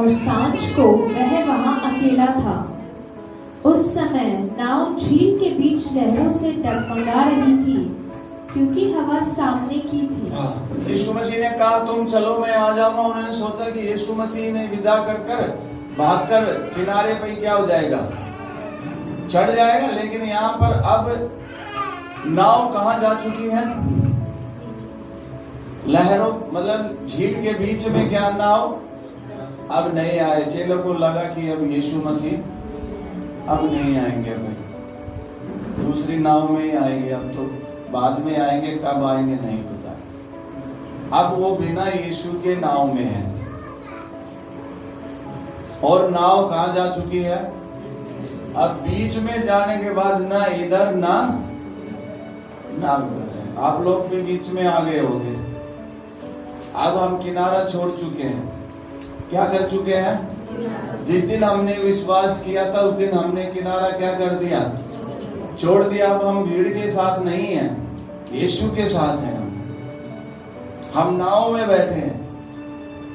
और सांझ को वह वहां अकेला था। उस समय नाव झील के बीच लहरों से डगमगा रही थी, क्योंकि हवा सामने की थी। यीशु मसीह ने कहा तुम चलो मैं आ जाऊंगा। उन्होंने सोचा कि यीशु मसीह ने विदा कर कर भागकर किनारे पे क्या हो जाएगा, चढ़ जाएगा। लेकिन यहाँ पर अब नाव कहाँ जा चुकी है? लहरों मतलब झील के बीच में क्या नाव अब नहीं आए। चेलों को लगा कि अब यीशु मसीह अब नहीं आएंगे, भाई दूसरी नाव में ही आएंगे, अब तो बाद में आएंगे, कब आएंगे नहीं पता। अब वो बिना यीशु के नाव में है और नाव कहाँ जा चुकी है? अब बीच में जाने के बाद ना इधर ना उधर है। आप लोग भी बीच में आ गए होंगे। अब हम किनारा छोड़ चुके हैं। क्या कर चुके हैं? जिस दिन हमने विश्वास किया था उस दिन हमने किनारा क्या कर दिया? छोड़ दिया। अब हम भीड़ के साथ नहीं हैं, यीशु के साथ हैं। हम नाव में बैठे हैं।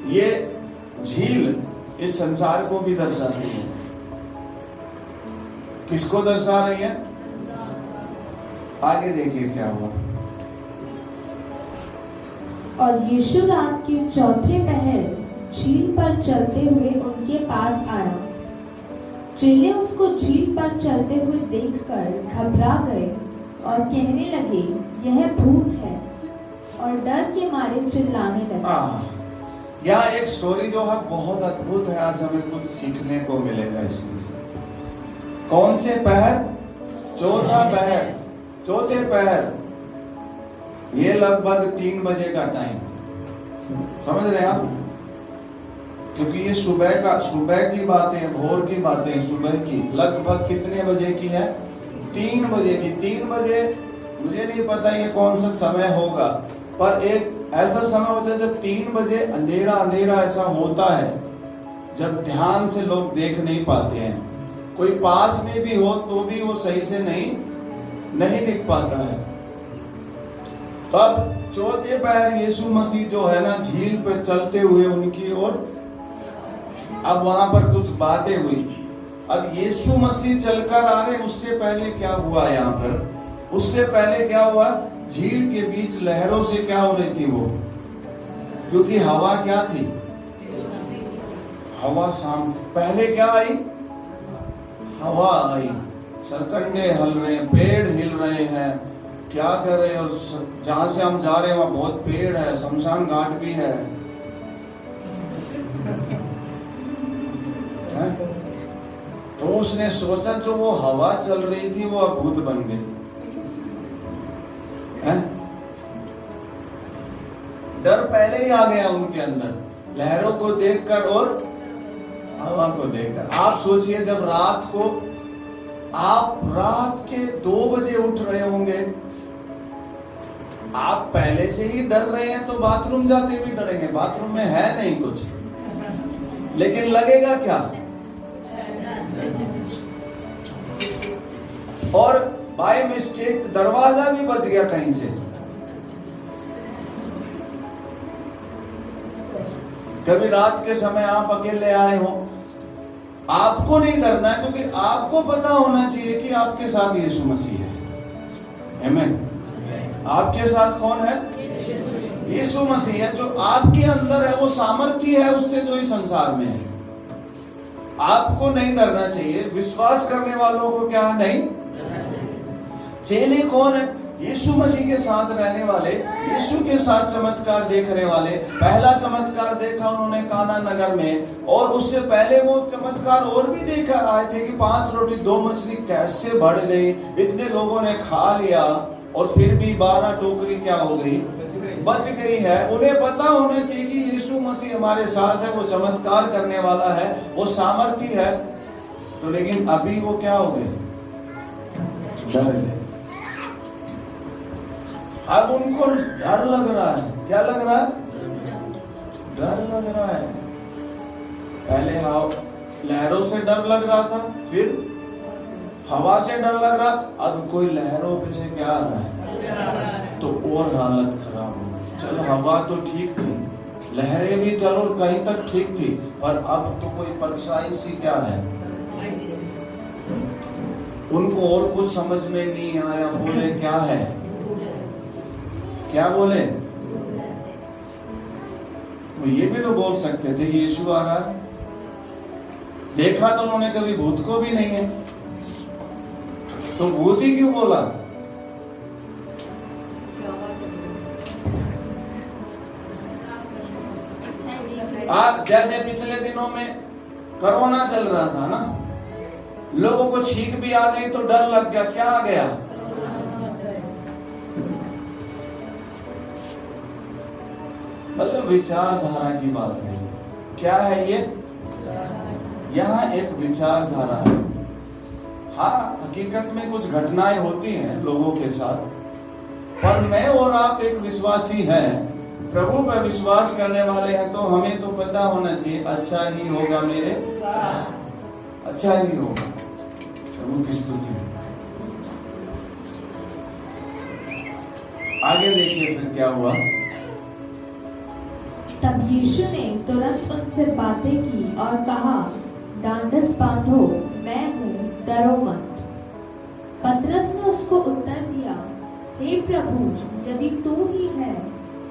ये झील इस संसार को भी दर्शाती है। किसको दर्शा रही है? आगे देखिए क्या हुआ। और यीशु रात के चौथे पहर झील पर चलते हुए उनके पास आया। चेले उसको झील पर चलते हुए देखकर घबरा गए और कहने लगे, यह भूत है, और डर के मारे चिल्लाने लगे। यहाँ एक स्टोरी जो है बहुत अद्भुत है। आज हमें कुछ सीखने को मिलेगा इसमें से। कौन से पहर? चौथा पहर, चौथे पहर। ये लगभग 3 बजे का टाइम, समझ रहे हैं आप? क्योंकि ये सुबह की बातें, भोर की बातें, सुबह की। लगभग कितने बजे की है? 3 बजे की। 3 बजे मुझे नहीं पता ये कौन सा समय होगा, पर एक ऐसा समय होता है जब 3 बजे अंधेरा अंधेरा ऐसा होता है, जब ध्यान से लोग देख नहीं पाते हैं। कोई पास में भी हो तो भी वो सही से नहीं दिख पाता है। तो अब चौथे पहर यीशु मसीह जो है ना झील पर चलते हुए उनकी ओर, अब वहां पर कुछ बातें हुई। अब यीशु मसीह चलकर आ रहे, उससे पहले क्या हुआ? यहाँ पर उससे पहले क्या हुआ? झील के बीच लहरों से क्या हो रही थी वो? क्योंकि हवा क्या थी? हवा शाम पहले क्या आई? हवा आई। सरकंडे हिल रहे हैं, पेड़ हिल रहे हैं, क्या कर रहे हैं। और जहां से हम जा रहे हैं वहां बहुत पेड़ है, शमशान घाट भी है। तो उसने सोचा जो वो हवा चल रही थी वो अब भूत बन गई। डर पहले ही आ गया उनके अंदर, लहरों को देखकर और हवा को देखकर। आप सोचिए जब रात को आप रात के 2 बजे उठ रहे होंगे, आप पहले से ही डर रहे हैं तो बाथरूम जाते भी डरेंगे। बाथरूम में है नहीं कुछ, लेकिन लगेगा क्या? और बाय मिस्टेक दरवाजा भी बच गया कहीं से। कभी रात के समय आप अकेले आए हो, आपको नहीं डरना है, क्योंकि आपको पता होना चाहिए कि आपके साथ यीशु मसीह है। आमीन। आपके साथ कौन है? यीशु मसीह है। जो आपके अंदर है वो सामर्थ्य है उससे जो इस संसार में है। आपको नहीं डरना चाहिए। विश्वास करने वालों को क्या नहीं? चेले कौन है? यीशु मसीह के साथ रहने वाले, यीशु के साथ चमत्कार देखने वाले। पहला चमत्कार देखा उन्होंने काना नगर में, और उससे पहले वो चमत्कार और भी देखा आए थे कि 5 रोटी 2 मछली कैसे बढ़ गई, इतने लोगों ने खा लिया, और फिर भी 12 टोकरी क्या हो गई? बच गई है। उन्हें पता होना चाहिए कि यीशु मसीह हमारे साथ है, वो चमत्कार करने वाला है, वो सामर्थ्य है। तो लेकिन अभी वो क्या हो गए? डर गए। अब उनको डर लग रहा है। क्या लग रहा है? डर लग रहा है। पहले लहरों से डर लग रहा था, फिर हवा से डर लग रहा, अब कोई लहरों पे से क्या आ रहा है, तो और हालत खराब हो। चल हवा तो ठीक थी, लहरें भी चलो कहीं तक ठीक थी, पर अब तो कोई परछाई सी क्या है। उनको और कुछ समझ में नहीं आया, बोले क्या है, क्या बोले। वो ये भी तो बोल सकते थे यीशु आ रहा है। देखा तो उन्होंने कभी भूत को भी नहीं है, तो भूत ही क्यों बोला। आज जैसे पिछले दिनों में कोरोना चल रहा था ना, लोगों को छींक भी आ गई तो डर लग गया, क्या आ गया, मतलब विचारधारा की बात है। क्या है ये, यहाँ एक विचारधारा है। हाँ, हकीकत में कुछ घटनाएं होती हैं लोगों के साथ, पर मैं और आप एक विश्वासी हैं, प्रभु पर विश्वास करने वाले हैं, तो हमें तो पता होना चाहिए अच्छा ही होगा मेरे साथ, अच्छा ही होगा। प्रभु की स्तुति। आगे देखिए फिर क्या हुआ। तब यीशु ने तुरंत उनसे बातें की और कहा, डांडस बांधो, मैं हूँ, डरो मत। पतरस ने उसको उत्तर दिया, हे प्रभु, यदि तू ही है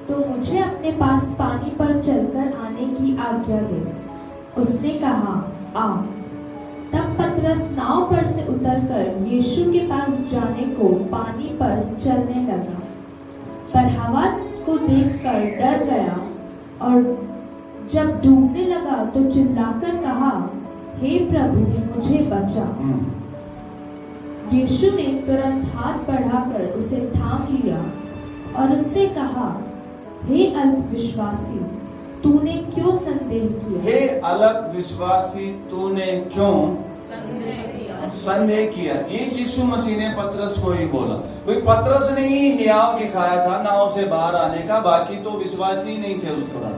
तो मुझे अपने पास पानी पर चलकर आने की आज्ञा दे। उसने कहा, आ। तब पतरस नाव पर से उतरकर यीशु के पास जाने को पानी पर चलने लगा, पर हवा को देखकर डर गया और जब डूबने लगा तो चिल्लाकर कहा, हे प्रभु, मुझे बचा। यीशु ने तुरंत हाथ बढ़ाकर उसे थाम लिया और उससे कहा, हे अल्पविश्वासी, तूने क्यों संदेह किया। हे अल्पविश्वासी, तूने क्यों संदेह किया। ये यीशु मसीह ने पतरस को ही बोला। कोई पतरस ने ही हियाव दिखाया था नाव से बाहर आने का, बाकी तो विश्वासी नहीं थे उस दौरान।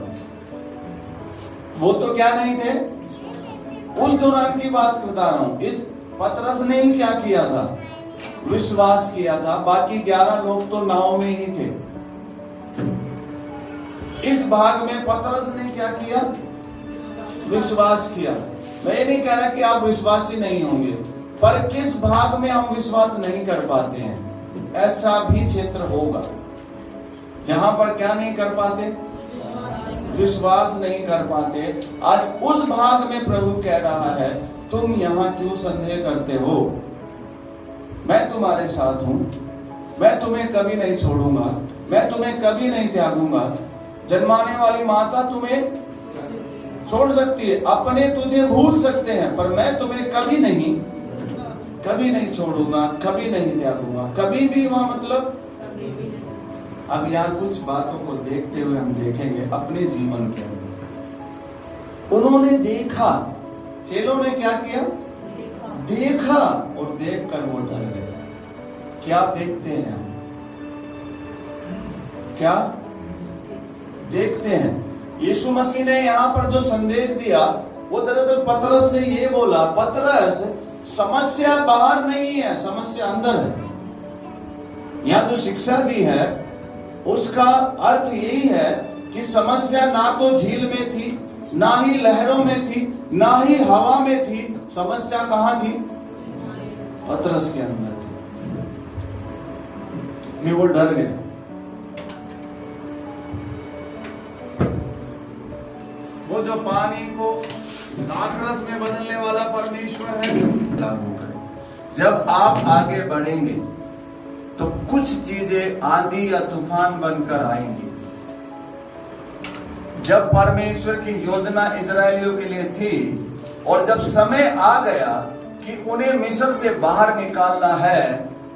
वो तो क्या नहीं थे, उस दौरान की बात बता रहा हूं। इस पतरस ने ही क्या किया था, विश्वास किया था। बाकी 11 लोग तो नाव में ही थे। इस भाग में पतरस ने क्या किया, विश्वास किया। मैं ये नहीं कह रहा कि आप विश्वासी नहीं होंगे, पर किस भाग में हम विश्वास नहीं कर पाते हैं, ऐसा भी क्षेत्र होगा जहां पर क्या नहीं कर पाते, विश्वास नहीं कर पाते। आज उस भाग में प्रभु कह रहा है, तुम यहां क्यों संदेह करते हो, मैं तुम्हारे साथ हूं, मैं तुम्हें कभी नहीं छोड़ूंगा, मैं तुम्हें कभी नहीं त्यागूंगा। जन्माने वाली माता तुम्हें छोड़ सकती है, अपने तुझे भूल सकते हैं, पर मैं तुम्हें कभी नहीं छोड़ूंगा, कभी नहीं त्यागूंगा, कभी भी। वहां मतलब अब यहाँ कुछ बातों को देखते हुए हम देखेंगे अपने जीवन के अंदर। उन्होंने देखा, चेलों ने क्या किया, देखा, और देखकर वो डर गए। क्या देखते हैं हम, क्या देखते हैं। यीशु मसीह ने यहाँ पर जो संदेश दिया वो दरअसल पतरस से ये बोला, पतरस, समस्या बाहर नहीं है, समस्या अंदर है। यहाँ जो शिक्षा दी है उसका अर्थ यही है कि समस्या ना तो झील में थी, ना ही लहरों में थी, ना ही हवा में थी। समस्या कहां थी, पतरस के अंदर थी, कि वो डर गए। वो जो पानी को द्राक्षरस में बदलने वाला परमेश्वर है, लागू करें। जब आप आगे बढ़ेंगे तो कुछ चीजें आंधी या तूफान बनकर आएंगी। जब परमेश्वर की योजना इजरायलियों के लिए थी और जब समय आ गया कि उन्हें मिस्र से बाहर निकालना है,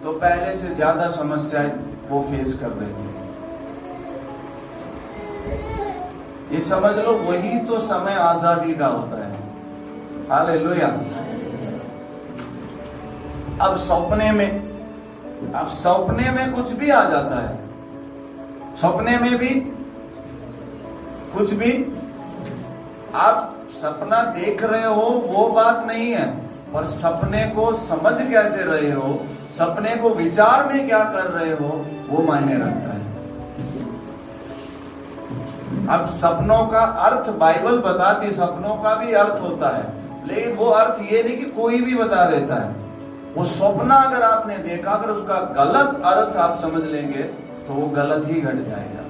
तो पहले से ज्यादा समस्याएं वो फेस कर रहे थे। ये समझ लो, वही तो समय आजादी का होता है। हालेलुया। अब सपने में कुछ भी आ जाता है, सपने में भी कुछ भी। आप सपना देख रहे हो वो बात नहीं है, पर सपने को समझ कैसे रहे हो, सपने को विचार में क्या कर रहे हो, वो मायने रखता है। अब सपनों का अर्थ बाइबल बताती, सपनों का भी अर्थ होता है, लेकिन वो अर्थ ये नहीं कि कोई भी बता देता है। वो सपना अगर आपने देखा, अगर उसका गलत अर्थ आप समझ लेंगे तो वो गलत ही घट जाएगा।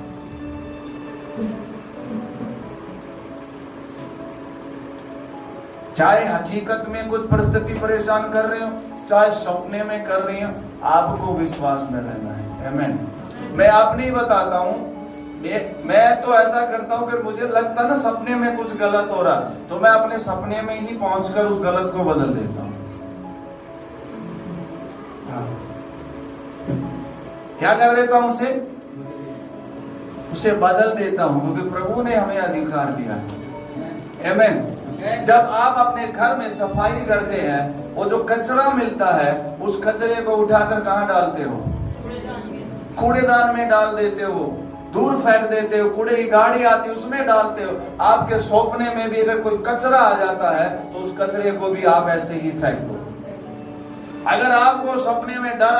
चाहे हकीकत में कुछ परिस्थिति परेशान कर रहे हो, चाहे सपने में कर रही हो, आपको विश्वास में रहना है। आमीन। मैं अपनी बताता हूं, मैं तो ऐसा करता हूं कि मुझे लगता ना सपने में कुछ गलत हो रहा, तो मैं अपने सपने में ही पहुंचकर उस गलत को बदल देता हूं। क्या कर देता हूं? उसे बदल देता हूं, क्योंकि प्रभु ने हमें अधिकार दिया। आमीन। जब आप अपने घर में सफाई करते हैं, वो जो कचरा मिलता है उस कचरे को उठाकर कहां डालते हो? कूड़ेदान में डाल देते हो, दूर फेंक देते हो, कूड़े की गाड़ी आती है उसमें डालते हो। आपके सपने में भी अगर कोई कचरा आ जाता है तो उस कचरे को भी आप ऐसे ही फेंक दो। अगर आपको सपने में डर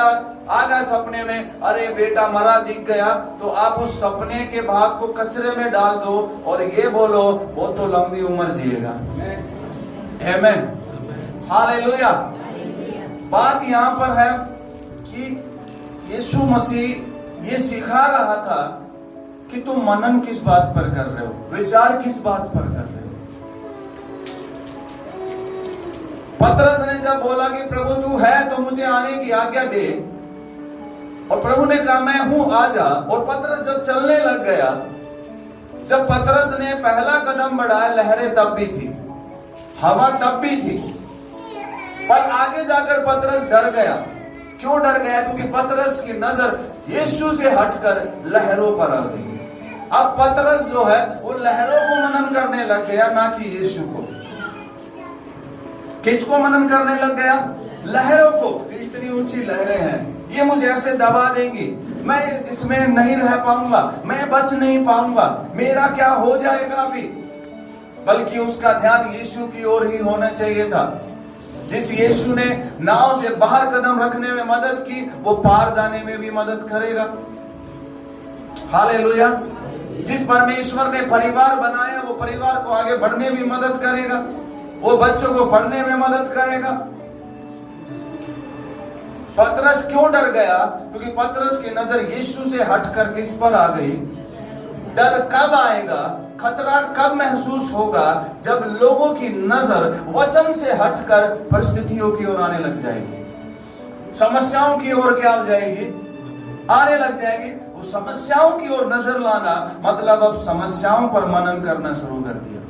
आ गया, सपने में अरे बेटा मरा दिख गया, तो आप उस सपने के भाग को कचरे में डाल दो और ये बोलो वो तो लंबी उम्र जिएगा। आमीन। हालेलुया। बात यहां पर है कि यीशु मसीह ये सिखा रहा था कि तुम मनन किस बात पर कर रहे हो, विचार किस बात पर कर रहे हो। पतरस ने जब बोला कि प्रभु तू है तो मुझे आने की आज्ञा दे, और प्रभु ने कहा मैं हूं, आ जा। और पतरस जब चलने लग गया, जब पतरस ने पहला कदम बढ़ाया, लहरें तब भी थी, हवा तब भी थी, पर आगे जाकर पतरस डर गया। क्यों डर गया? क्योंकि पतरस की नजर यीशु से हटकर लहरों पर आ गई। अब पतरस जो है वो लहरों को मनन करने लग गया, ना कि यीशु को। किसको मनन करने लग गया? लहरों को। इतनी ऊंची लहरें हैं, ये मुझे ऐसे दबा देंगी, मैं इसमें नहीं रह पाऊंगा, मैं बच नहीं पाऊंगा, मेरा क्या हो जाएगा अभी। बल्कि उसका ध्यान यीशु की ओर ही होना चाहिए था। जिस यीशु ने नाव से बाहर कदम रखने में मदद की, वो पार जाने में भी मदद करेगा। हालेलुया। जिस परमेश्वर ने परिवार बनाया, वो परिवार को आगे बढ़ने में मदद करेगा, वो बच्चों को पढ़ने में मदद करेगा। पतरस क्यों डर गया? क्योंकि पतरस की नजर यीशु से हटकर किस पर आ गई? डर कब आएगा, खतरा कब महसूस होगा? जब लोगों की नजर वचन से हटकर परिस्थितियों की ओर आने लग जाएगी, समस्याओं की ओर क्या हो जाएगी? आने लग जाएगी। उस समस्याओं की ओर नजर लाना मतलब अब समस्याओं पर मनन करना शुरू कर दिया।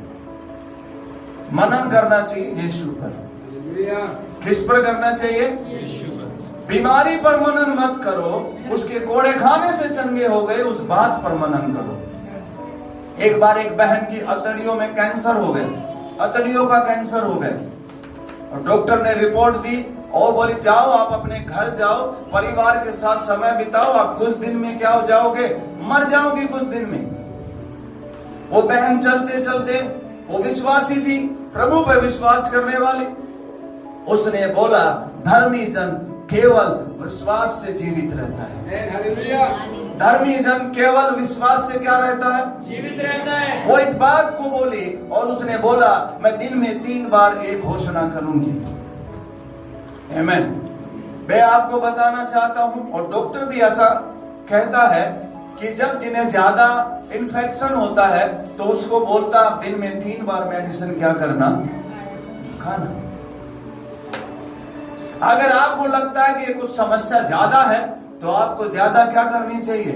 मनन करना चाहिए यीशु पर। किस पर करना चाहिए? यीशु पर। बीमारी पर मनन मत करो, उसके कोड़े खाने से चंगे हो गए उस बात पर मनन करो। एक बार एक बहन की अतड़ियों में कैंसर हो गया, अतड़ियों का कैंसर हो गया, और डॉक्टर ने रिपोर्ट दी और बोली जाओ आप अपने घर जाओ, परिवार के साथ समय बिताओ, आप कुछ दिन में क्या हो जाओगे? मर जाओगे कुछ दिन में। वो बहन चलते चलते, वो विश्वासी थी, प्रभु पर विश्वास करने वाली, उसने बोला धर्मी जन केवल विश्वास से जीवित रहता है। धर्मी जन केवल विश्वास से क्या रहता है? जीवित रहता है। वो इस बात को बोली और उसने बोला मैं दिन में 3 बार एक घोषणा करूंगी। आमीन। मैं आपको बताना चाहता हूं, और डॉक्टर भी ऐसा कहता है कि जब जिन्हें ज्यादा इन्फेक्शन होता है तो उसको बोलता आप दिन में 3 बार मेडिसिन क्या करना? खाना। अगर आपको लगता है कि कुछ समस्या ज्यादा है तो आपको ज्यादा क्या करनी चाहिए?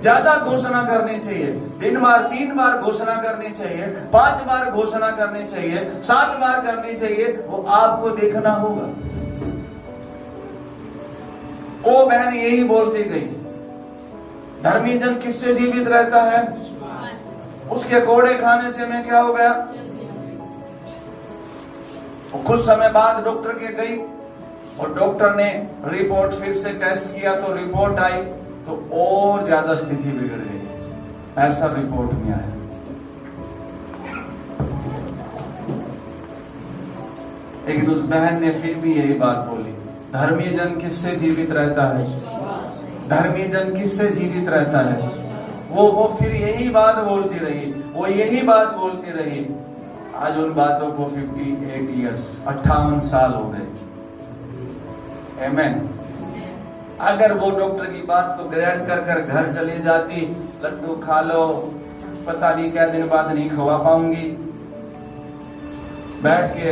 ज्यादा घोषणा करनी चाहिए। दिन बार 3 बार घोषणा करनी चाहिए, 5 बार घोषणा करनी चाहिए, 7 बार करनी चाहिए। वो आपको देखना होगा। वो बहन यही बोलती गई। धर्मी जन किससे जीवित रहता है? उसके कोड़े खाने से मैं क्या हो गया? कुछ समय बाद डॉक्टर के गई और डॉक्टर ने रिपोर्ट फिर से टेस्ट किया तो रिपोर्ट आई तो और ज्यादा स्थिति बिगड़ गई। ऐसा रिपोर्ट में आया। लेकिन उस बहन ने फिर भी यही बात बोली, धर्मी जन किससे जीवित रहता है? धर्मी जन किससे जीवित रहता है? वो फिर यही बात बोलती रही, वो यही बात बोलती रही। आज उन बातों को 58 ईयर्स 58 साल हो गए। आमेन। अगर वो डॉक्टर की बात को ग्रहण कर कर घर चली जाती, लड्डू खा लो, पता नहीं क्या दिन बाद नहीं खवा पाऊंगी, बैठ के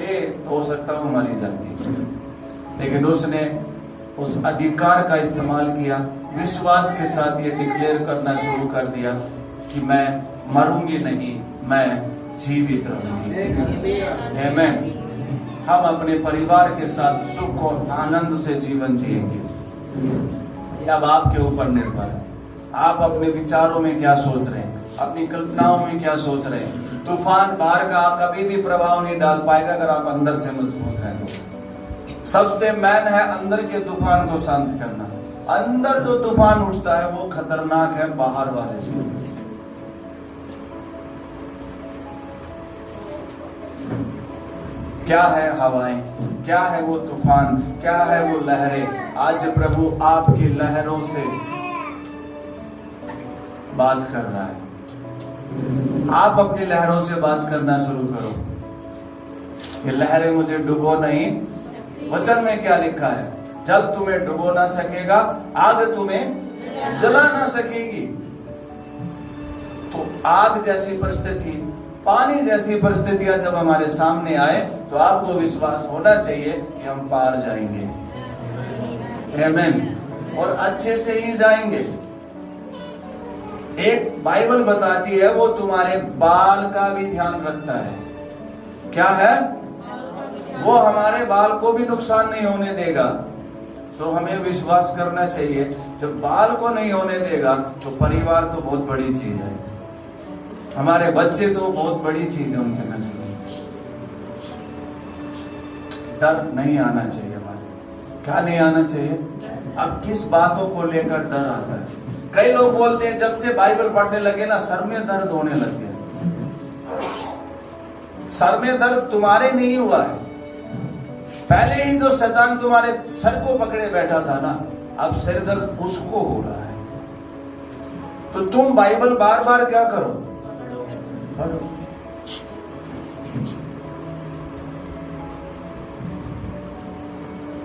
ये तो हो सकता हूँ मारी जाती। लेकिन उसने उस अधिकार का इस्तेमाल किया, विश्वास के साथ ये डिक्लेयर करना शुरू कर दिया कि मैं मरूंगी नहीं, मैं जीवित रहूंगी। आमेन। हम अपने परिवार के साथ सुख और आनंद से जीवन जिएंगे। यह अब आपके ऊपर निर्भर है। आप अपने विचारों में क्या सोच रहे हैं, अपनी कल्पनाओं में क्या सोच रहे हैं। तूफान बाहर का कभी भी प्रभाव नहीं डाल पाएगा अगर आप अंदर से मजबूत हैं तो। सबसे मेन है अंदर के तूफान को शांत करना। अंदर जो तूफान उठता है वो खतरनाक है बाहर वाले से। क्या है हवाएं, क्या है वो तूफान, क्या है वो लहरें। आज प्रभु आपकी लहरों से बात कर रहा है। आप अपनी लहरों से बात करना शुरू करो। ये लहरें मुझे डुबो नहीं। वचन में क्या लिखा है? जल तुम्हें डुबो ना सकेगा, आग तुम्हें जला ना सकेगी। तो आग जैसी परिस्थिति, पानी जैसी परिस्थितियां जब हमारे सामने आए तो आपको विश्वास होना चाहिए कि हम पार जाएंगे। आमीन। और अच्छे से ही जाएंगे। एक बाइबल बताती है वो तुम्हारे बाल का भी ध्यान रखता है। क्या है? वो हमारे बाल को भी नुकसान नहीं होने देगा। तो हमें विश्वास करना चाहिए, जब बाल को नहीं होने देगा तो परिवार तो बहुत बड़ी चीज है, हमारे बच्चे तो बहुत बड़ी चीज है उनके नजर में। डर नहीं आना चाहिए हमारे। क्या नहीं आना चाहिए? अब किस बातों को लेकर डर आता है? कई लोग बोलते हैं जब से बाइबल पढ़ने लगे ना सर में दर्द होने लग गया। सर में दर्द तुम्हारे नहीं हुआ है, पहले ही जो शैतान तुम्हारे सर को पकड़े बैठा था ना, अब सिर दर्द उसको हो रहा है। तो तुम बाइबल बार बार क्या करो? पढ़ो।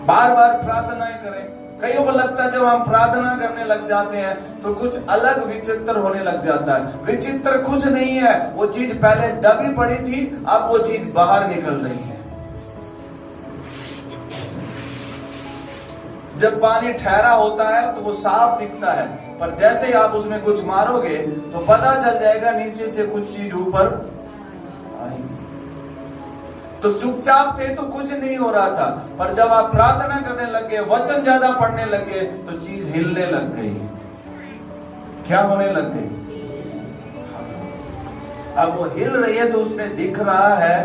बार बार प्रार्थनाएं करें। कईयों को लगता है जब हम प्रार्थना करने लग जाते हैं तो कुछ अलग विचित्र होने लग जाता है। विचित्र कुछ नहीं है, वो चीज पहले दबी पड़ी थी, अब वो चीज बाहर निकल रही है। जब पानी ठहरा होता है तो वो साफ दिखता है, पर जैसे ही आप उसमें कुछ मारोगे तो पता चल जाएगा नीचे से कुछ चीज ऊपर आएगी। तो चुपचाप थे तो कुछ नहीं हो रहा था, पर जब आप प्रार्थना करने लग गए, वचन ज्यादा पढ़ने लग गए, तो चीज हिलने लग गई। क्या होने लग गई? अब वो हिल रही है तो उसमें दिख रहा है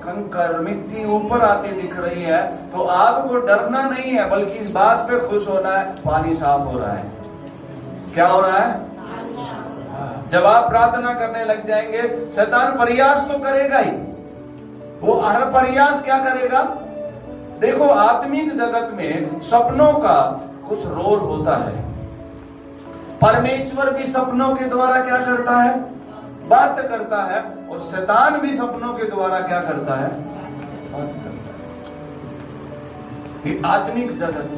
कंकर, मिट्टी ऊपर आती दिख रही है। तो आपको डरना नहीं है, बल्कि इस बात पे खुश होना है, पानी साफ हो रहा है। क्या हो रहा है? जब आप प्रार्थना करने लग जाएंगे, शैतान प्रयास तो करेगा ही। वो हर प्रयास क्या करेगा? देखो, आत्मिक जगत में सपनों का कुछ रोल होता है। परमेश्वर भी सपनों के द्वारा क्या करता है? बात करता है। और शैतान भी सपनों के द्वारा क्या करता है? बात करता है। ये आत्मिक जगत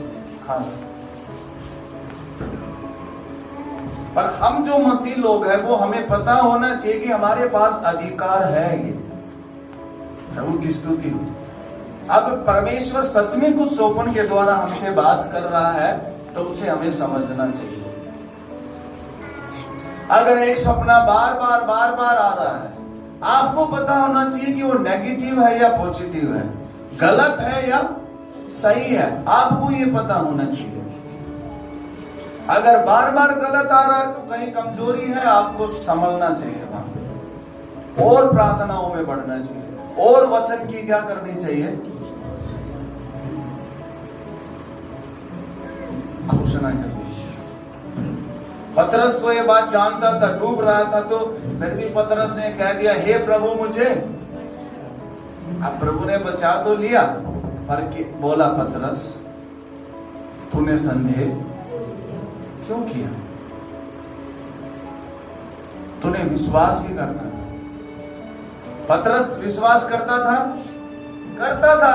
खास। पर हम जो मसीह लोग हैं वो हमें पता होना चाहिए कि हमारे पास अधिकार है। ये प्रभु की स्तुति हो। अब परमेश्वर सच में कुछ सोपन के द्वारा हमसे बात कर रहा है तो उसे हमें समझना चाहिए। अगर एक सपना बार बार आ रहा है, आपको पता होना चाहिए कि वो नेगेटिव है या पॉजिटिव है, गलत है या सही है। आपको ये पता होना चाहिए। अगर बार बार गलत आ रहा है तो कहीं कमजोरी है, आपको संभलना चाहिए। वहां पे और प्रार्थनाओं में बढ़ना चाहिए और वचन की क्या करनी चाहिए? घोषणा करनी चाहिए। पतरस तो ये बात जानता था, डूब रहा था, तो फिर भी पतरस ने कह दिया, हे प्रभु मुझे। अब प्रभु ने बचा तो लिया, पर बोला, पतरस तूने संदेह क्यों किया? तूने विश्वास ही करना था। पतरस विश्वास करता था,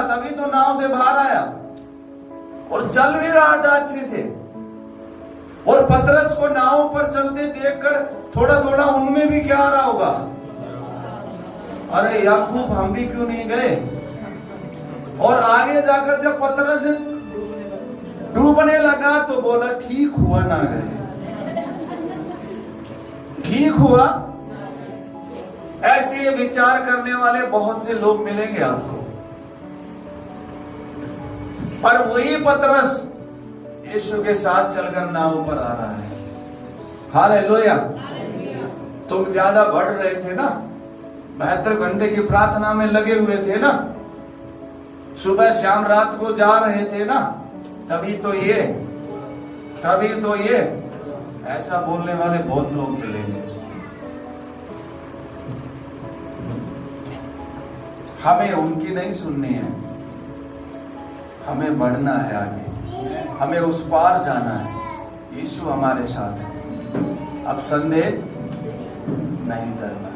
तभी तो नाव से बाहर आया और चल भी रहा था अच्छे से। और पतरस को नाव पर चलते देखकर थोड़ा थोड़ा उनमें भी क्या आ रहा होगा, अरे याकूब हम भी क्यों नहीं गए। और आगे जाकर जब पतरस डूबने लगा तो बोला ठीक हुआ ना गए, ठीक हुआ। ऐसे विचार करने वाले बहुत से लोग मिलेंगे आपको, पर वही पतरस यीशु के साथ चलकर नाव पर आ रहा है। हालेलुया। तुम ज्यादा बढ़ रहे थे ना, 72 घंटे की प्रार्थना में लगे हुए थे ना, सुबह शाम रात को जा रहे थे ना, तभी तो ये ऐसा बोलने वाले बहुत लोग मिलेंगे। हमें उनकी नहीं सुननी है, हमें बढ़ना है आगे, हमें उस पार जाना है। यीशु हमारे साथ है, अब संदेह नहीं करना।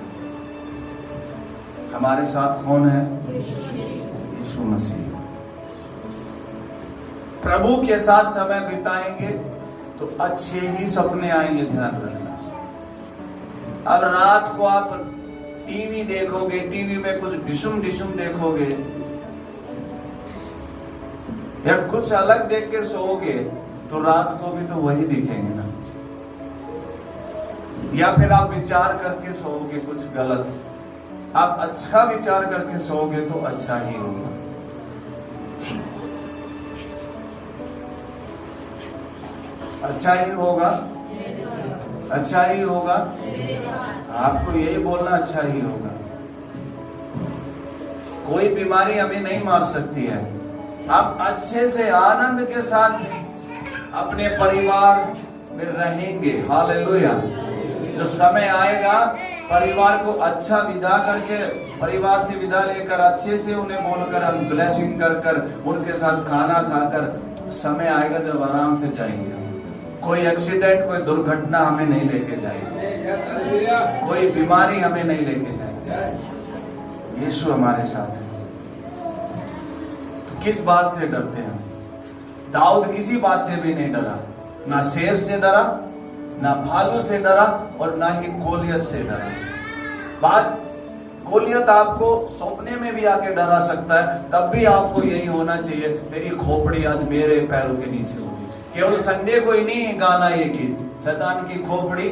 हमारे साथ कौन है? यीशु मसीह। प्रभु के साथ समय बिताएंगे तो अच्छे ही सपने आएंगे, ध्यान रखना। अब रात को आप टीवी देखोगे, टीवी में कुछ डिशुम देखोगे या कुछ अलग देख के सोओगे तो रात को भी तो वही दिखेंगे ना। या फिर आप विचार करके सोओगे कुछ गलत, आप अच्छा विचार करके सोओगे तो अच्छा ही होगा। अच्छा ही होगा, अच्छा ही होगा। आपको यही बोलना, अच्छा ही होगा। कोई बीमारी हमें नहीं मार सकती है। आप अच्छे से आनंद के साथ अपने परिवार में रहेंगे। हालेलुया। जो समय आएगा परिवार को अच्छा विदा करके, परिवार से विदा लेकर अच्छे से उन्हें बोलकर, हम ब्लेसिंग कर कर उनके साथ खाना खाकर, समय आएगा जब आराम से जाएंगे। कोई एक्सीडेंट, कोई दुर्घटना हमें नहीं लेके जाएगी, कोई बीमारी हमें नहीं लेके जाएगी। यीशु हमारे साथ है। तो किस बात से डरते हैं? दाऊद किसी बात से भी नहीं डरा, ना शेर से डरा, ना भालू से डरा और ना ही गोलियत से डरा। गोलियत आपको सपने में भी आके डरा सकता है, तब भी आपको यही होना चाहिए, तेरी खोपड़ी आज मेरे पैरों के नीचे होगी। केवल संडे को ही नहीं गाना ये गीत, शैतान की खोपड़ी,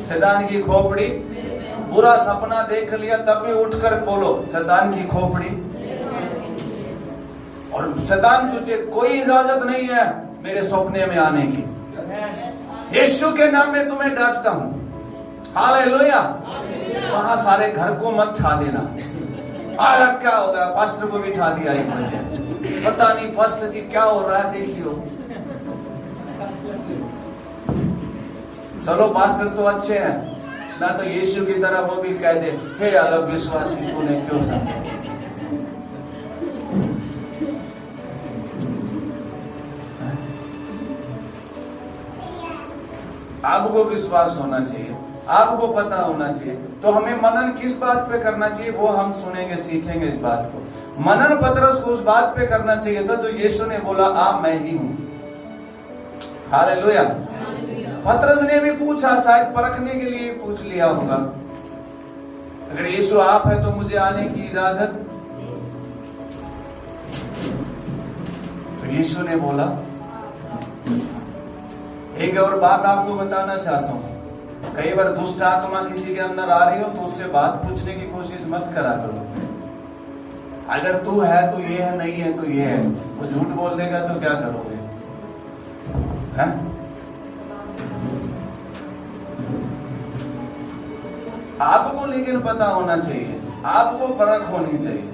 शैतान की खोपड़ी। बुरा सपना देख लिया तब भी उठकर बोलो शैतान की खोपड़ी। और शैतान, तुझे कोई इजाजत नहीं है मेरे सपने में आने की। यीशु के नाम में तुम्हें डांटता हूं। हालेलुया। वहां सारे घर को मत ठा देना। अलग क्या हो गया, पास्टर को भी ठा दिया 1 बजे, पता नहीं पास्टर जी क्या हो रहा है, देख लियो। चलो पास्टर तो अच्छे हैं ना, तो यीशु की तरह वो भी कह दे, हे अलग विश्वासी तूने क्यों था। आपको विश्वास होना चाहिए, आपको पता होना चाहिए। तो हमें मनन किस बात पे करना चाहिए वो हम सुनेंगे, सीखेंगे इस बात को। मनन पतरस को उस बात पे करना चाहिए था जो यीशु ने बोला, आ मैं ही हूं। हालेलुया। पतरस ने भी पूछा, शायद परखने के लिए पूछ लिया होगा, अगर यीशु आप है तो मुझे आने की इजाजत। तो यीशु ने बोला। एक और बात आपको बताना चाहता हूं, कई बार दुष्ट आत्मा किसी के अंदर आ रही हो तो उससे बात पूछने की कोशिश मत करा करो। अगर तू है तो ये है, नहीं है तो ये है। वो झूठ बोल देगा तो क्या करोगे? हैं? आपको लेकिन पता होना चाहिए, आपको परख होनी चाहिए।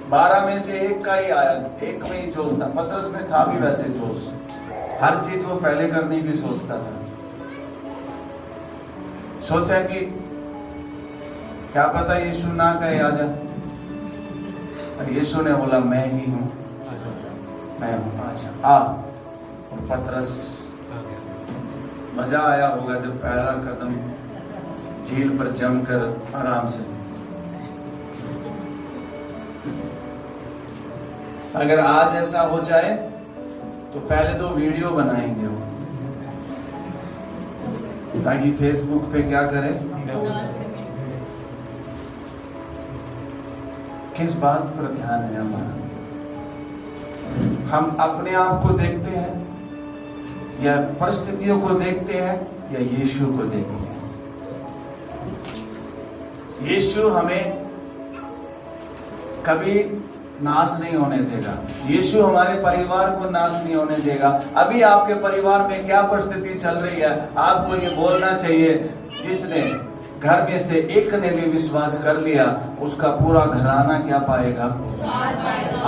12 में से एक का ही आया, एक में ही जोश था। पतरस में था भी वैसे जोश, हर चीज वो पहले करने की सोचता था। सोचा कि क्या पता यीशु ना कहे आजा, और यीशु ने बोला मैं ही हूं, मैं हूं, आजा आ। और पतरस मजा आया होगा जब पहला कदम झील पर जमकर आराम से। अगर आज ऐसा हो जाए तो पहले तो वीडियो बनाएंगे वो, ताकि फेसबुक पे क्या करें, किस बात पर ध्यान है हमारा? हम अपने आप को देखते हैं या परिस्थितियों को देखते हैं या यीशु को देखते हैं? यीशु हमें कभी नाश नहीं होने देगा। यीशु हमारे परिवार को नाश नहीं होने देगा। अभी आपके परिवार में क्या परिस्थिति चल रही है, आपको ये बोलना चाहिए, जिसने घर में से एक ने भी विश्वास कर लिया उसका पूरा घराना क्या पाएगा?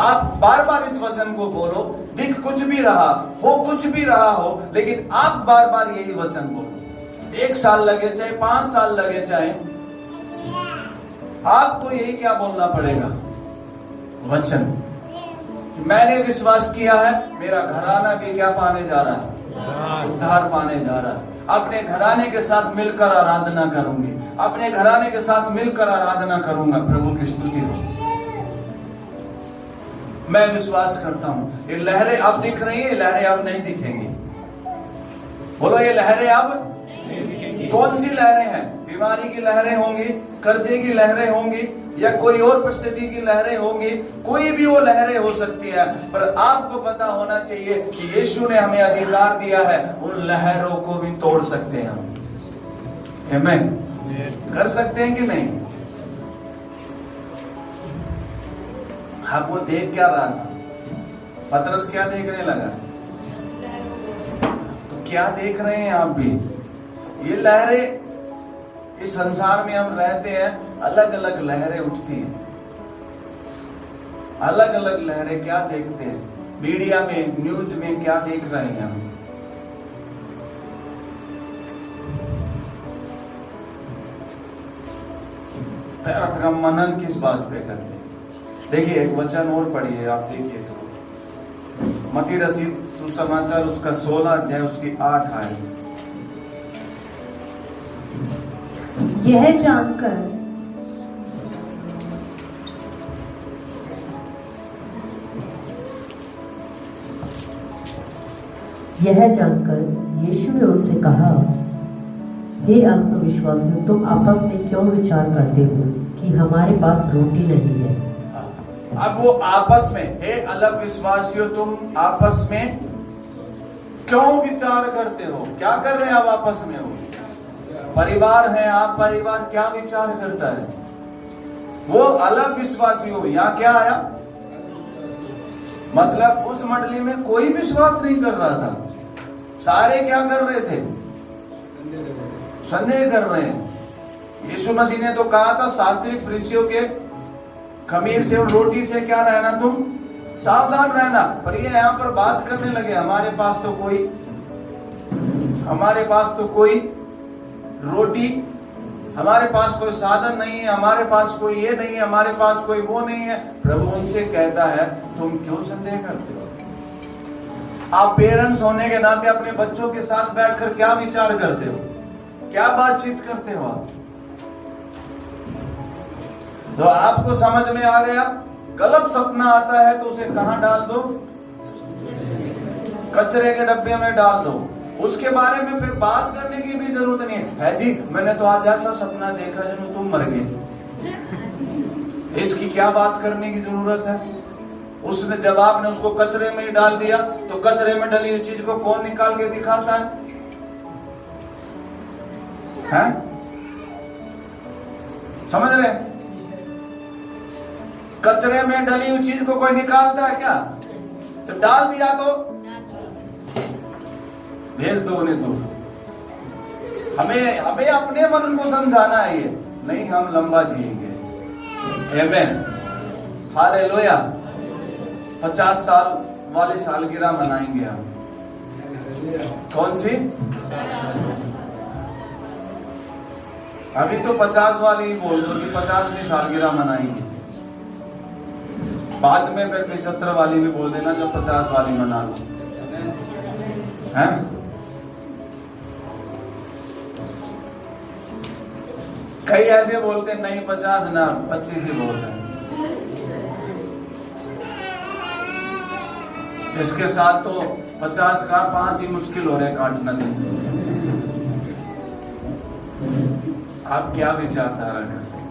आप बार बार इस वचन को बोलो, दिख कुछ भी रहा हो, कुछ भी रहा हो, लेकिन आप बार बार यही वचन बोलो। 1 साल लगे चाहे 5 साल लगे, चाहे आपको यही क्या बोलना पड़ेगा? वचन। मैंने विश्वास किया है, मेरा घराना भी क्या पाने जा रहा है? उद्धार पाने जा रहा है। अपने घराने के साथ मिलकर आराधना करूंगी, अपने घराने के साथ मिलकर आराधना करूंगा। प्रभु की स्तुति हो। मैं विश्वास करता हूं ये लहरें अब दिख रही है, लहरें अब नहीं दिखेंगी। बोलो, ये लहरें अब नहीं दिखेंगी। कौन सी लहरें हैं? बीमारी की लहरें होंगी, कर्जे की लहरें होंगी, या कोई और परिस्थिति की लहरें होंगी। कोई भी वो लहरें हो सकती है, पर आपको पता होना चाहिए कि यीशु ने हमें अधिकार दिया है, उन लहरों को भी तोड़ सकते हैं हम। आमीन। कर सकते हैं कि नहीं? हाँ, वो देख क्या रहा था? पतरस क्या देखने लगा? तो क्या देख रहे हैं आप भी? ये लहरें, इस संसार में हम रहते हैं, अलग अलग लहरें उठती हैं, अलग अलग लहरें। क्या देखते हैं मीडिया में, न्यूज में, क्या देख रहे हैं हम? फिर हम मनन किस बात पे करते हैं? देखिए, एक वचन और पढ़िए, आप देखिए इसको। मत्ती रचित सुसमाचार उसका 16 अध्याय उसकी 8 आयत। यह जानकर यीशु ने उनसे कहा, हे अल्पविश्वासियों, तुम आपस में क्यों विचार करते हो कि हमारे पास रोटी नहीं है? अब वो आपस में, हे अल्पविश्वासियों, तुम आपस में क्यों विचार करते हो? क्या कर रहे हैं आप आपस में? हो परिवार है आप, परिवार क्या विचार करता है? वो अलग विश्वासी हो। यहाँ क्या आया? मतलब उस मंडली में कोई विश्वास नहीं कर रहा था, सारे क्या कर रहे थे? संदेह कर रहे हैं। यीशु मसीह ने तो कहा था, शास्त्री फरीसियों के खमीर से और रोटी से क्या रहना, तुम सावधान रहना। पर ये यहाँ पर बात करने लगे, हमारे पास तो कोई रोटी, हमारे पास कोई साधन नहीं है, हमारे पास कोई ये नहीं है, हमारे पास कोई वो नहीं है। प्रभु उनसे कहता है, तुम क्यों संदेह करते हो? आप पेरेंट्स होने के नाते अपने बच्चों के साथ बैठकर क्या विचार करते हो? क्या बातचीत करते हो आप? तो आपको समझ में आ गया, गलत सपना आता है तो उसे कहां डाल दो? कचरे के डब्बे में डाल दो। उसके बारे में फिर बात करने की भी जरूरत नहीं है जी, मैंने तो आज ऐसा सपना देखा जब तुम मर गए। इसकी क्या बात करने की जरूरत है? उसने, जब आपने उसको कचरे में ही डाल दिया, तो कचरे में डली हुई चीज को कौन निकाल के दिखाता है? हैं? समझ रहे? कचरे में डली हुई चीज को कोई निकालता है क्या? जब डाल दिया तो भेज दो उन्हें दूर। हमें अपने मन को समझाना है, ये नहीं हम लंबा जिएंगे। आमीन, हालेलुया। 50 साल वाली सालगिरह मनाएंगे हम। कौन सी? अभी तो 50 वाली ही बोल दो कि 50वीं सालगिरह मनाएंगे। बाद में फिर 75 वाली भी बोल देना, जब 50 वाली मना लो। हैं? कई ऐसे बोलते नहीं 50 ना 25 ही बहुत है। इसके साथ तो 50 का 5 ही मुश्किल हो रहे काटना दिन। आप क्या विचारधारा करते हैं?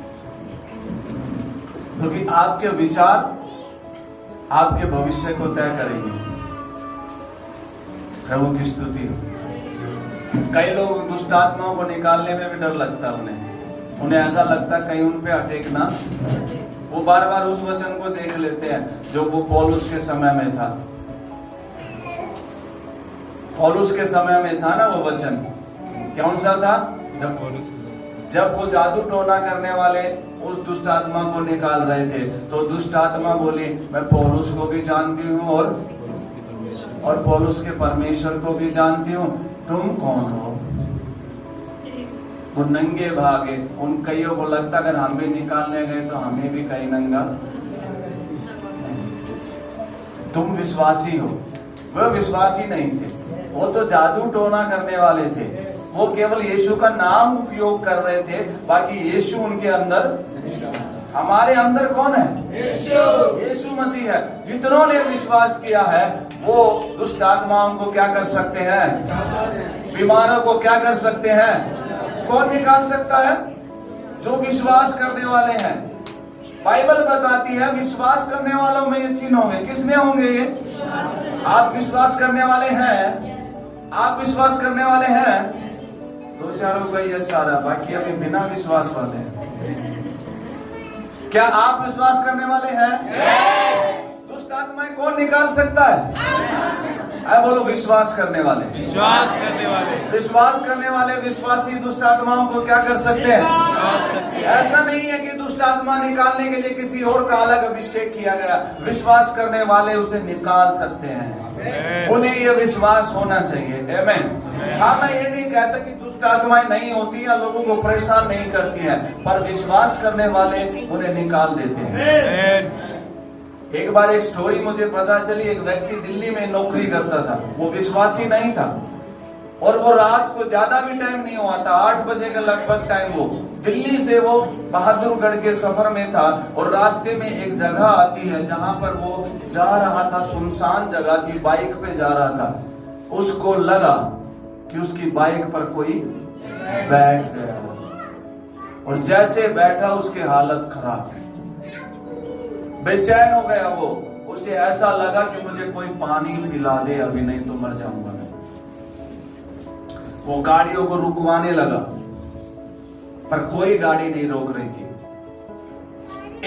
क्योंकि आपके विचार आपके भविष्य को तय करेंगे। प्रभु की स्तुति हो। कई लोग दुष्ट आत्माओं को निकालने में भी डर लगता है उन्हें ऐसा लगता है कहीं उन पे अटैक ना। वो बार बार उस वचन को देख लेते हैं जो वो पौलुस के समय में था। पौलुस के समय में था ना वो वचन, कौन सा था? जब वो जादू टोना करने वाले उस दुष्ट आत्मा को निकाल रहे थे तो दुष्ट आत्मा बोली मैं पौलुस को भी जानती हूँ और पौलुस के परमेश्वर को भी जानती हूँ, तुम कौन हो? वो नंगे भागे। उन कईयों को लगता अगर हम भी निकालने गए तो हमें भी कहीं नंगा। तुम विश्वासी हो। वह विश्वासी नहीं थे, वो तो जादू टोना करने वाले थे। वो केवल यीशु का नाम उपयोग कर रहे थे, बाकी यीशु उनके अंदर। हमारे अंदर कौन है? यीशु मसीह है। जितनों ने विश्वास किया है वो दुष्ट आत्माओं को क्या कर सकते हैं? बीमारों को क्या कर सकते हैं? कौन निकाल सकता है? जो विश्वास करने वाले हैं। बाइबल बताती है विश्वास करने वालों में ये चिन्ह होंगे। किसमें होंगे ये? आप विश्वास करने वाले हैं? आप विश्वास करने वाले हैं? 2-4 का ये सारा, बाकी अभी बिना विश्वास वाले हैं। क्या आप विश्वास करने वाले हैं? दुष्ट आत्माएं कौन निकाल सकता है? बोलो विश्वास करने वाले। विश्वास करने वाले विश्वासी दुष्ट आत्माओं को क्या कर सकते हैं? ऐसा नहीं है कि दुष्ट आत्मा निकालने के लिए किसी और का अलग अभिषेक किया गया। विश्वास करने वाले उसे निकाल सकते हैं। उन्हें यह विश्वास होना चाहिए। आमीन। हाँ, मैं ये नहीं कहता कि दुष्ट आत्माएं नहीं होती या लोगों को परेशान नहीं करती हैं, पर विश्वास करने वाले उन्हें निकाल देते हैं। एक बार एक स्टोरी मुझे पता चली। एक व्यक्ति दिल्ली में नौकरी करता था। वो विश्वासी नहीं था और वो रात को ज्यादा भी टाइम नहीं हुआ था, 8 बजे का लगभग टाइम। वो दिल्ली से वो बहादुरगढ़ के सफर में था और रास्ते में एक जगह आती है जहां पर वो जा रहा था। सुनसान जगह थी, बाइक पे जा रहा था। उसको लगा कि उसकी बाइक पर कोई बैठ गया और जैसे बैठा उसकी हालत खराब, बेचैन हो गया वो। उसे ऐसा लगा कि मुझे कोई पानी पिला दे, अभी नहीं तो मर जाऊंगा मैं। वो गाड़ियों को रुकवाने लगा पर कोई गाड़ी नहीं रोक रही थी।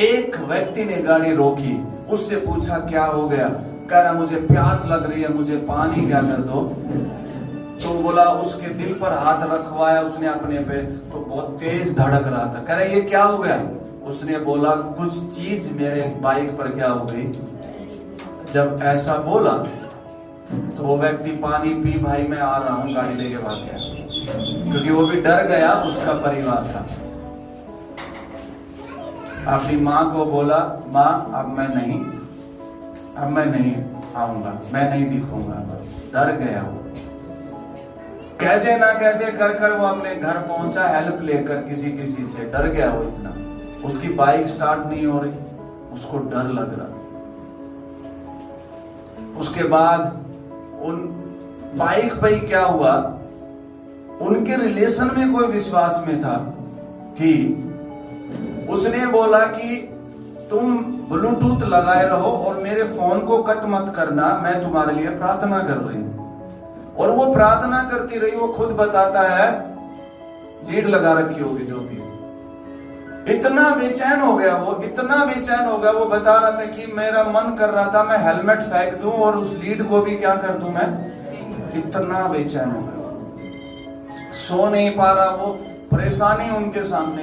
एक व्यक्ति ने गाड़ी रोकी, उससे पूछा क्या हो गया? कह रहा मुझे प्यास लग रही है, मुझे पानी क्या कर दो। तो बोला, उसके दिल पर हाथ रखवाया उसने अपने पे, तो बहुत तेज धड़क रहा था। कह रहा ये क्या हो गया? उसने बोला कुछ चीज मेरे बाइक पर क्या हो गई। जब ऐसा बोला तो वो व्यक्ति पानी पी, भाई मैं आ रहा हूं, गाड़ी लेके भाग गया। क्योंकि वो भी डर गया, उसका परिवार था। अपनी माँ को बोला, माँ अब मैं नहीं आऊंगा, मैं नहीं दिखूंगा। डर गया वो। कैसे ना कैसे कर वो अपने घर पहुंचा, हेल्प लेकर किसी से। डर गया वो इतना। उसकी बाइक स्टार्ट नहीं हो रही, उसको डर लग रहा। उसके बाद उन बाइक पे ही क्या हुआ, उनके रिलेशन में कोई विश्वास में था कि उसने बोला कि तुम ब्लूटूथ लगाए रहो और मेरे फोन को कट मत करना, मैं तुम्हारे लिए प्रार्थना कर रही हूं। और वो प्रार्थना करती रही। वो खुद बताता है लीड लगा रखी होगी जो भी। इतना बेचैन हो गया वो, इतना बेचैन हो गया। वो बता रहा था कि मेरा मन कर रहा था मैं हेलमेट फेंक दूं और उस लीड को भी क्या कर दूं मैं। इतना बेचैन हो गया, सो नहीं पा रहा वो। परेशानी उनके सामने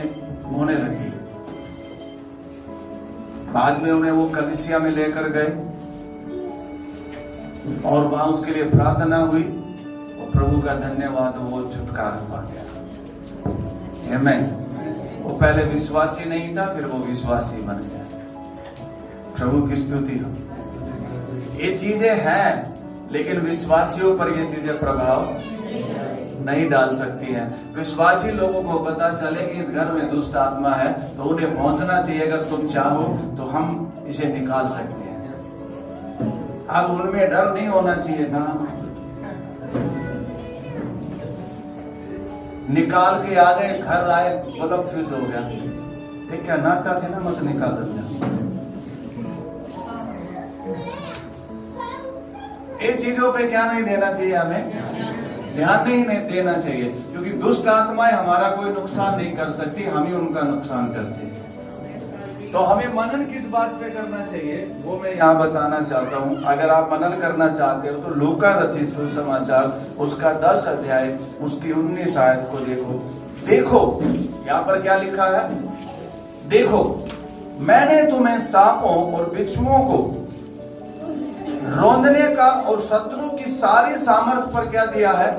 होने लगी। बाद में उन्हें वो कलीसिया में लेकर गए और वहां उसके लिए प्रार्थना हुई और प्रभु का धन्यवाद, वो छुटकारा पा गया। आमीन। वो पहले विश्वासी नहीं था, फिर वो विश्वासी बन गया। प्रभु की स्तुति हो। ये चीजें हैं लेकिन विश्वासियों पर ये चीजें प्रभाव नहीं डाल सकती है। विश्वासी लोगों को पता चले कि इस घर में दुष्ट आत्मा है तो उन्हें पहुंचना चाहिए। अगर तुम चाहो तो हम इसे निकाल सकते हैं। अब उनमें डर नहीं होना चाहिए ना, निकाल के आ गए, घर आए, बल्ब फ्यूज हो गया, एक क्या नाटा थे ना, मत निकाल जा। ये चीजों पे क्या नहीं देना चाहिए, हमें ध्यान नहीं देना चाहिए, क्योंकि दुष्ट आत्माएं हमारा कोई नुकसान नहीं कर सकती, हम ही उनका नुकसान करते हैं। तो हमें मनन किस बात पे करना चाहिए वो मैं यहाँ बताना चाहता हूँ। अगर आप मनन करना चाहते हो तो लूका रचित सुसमाचार उसका 10 अध्याय उसकी 19 आयत को देखो। देखो यहाँ पर क्या लिखा है, देखो मैंने तुम्हें सांपों और बिच्छुओं को रौंदने का और शत्रु की सारी सामर्थ पर क्या दिया है,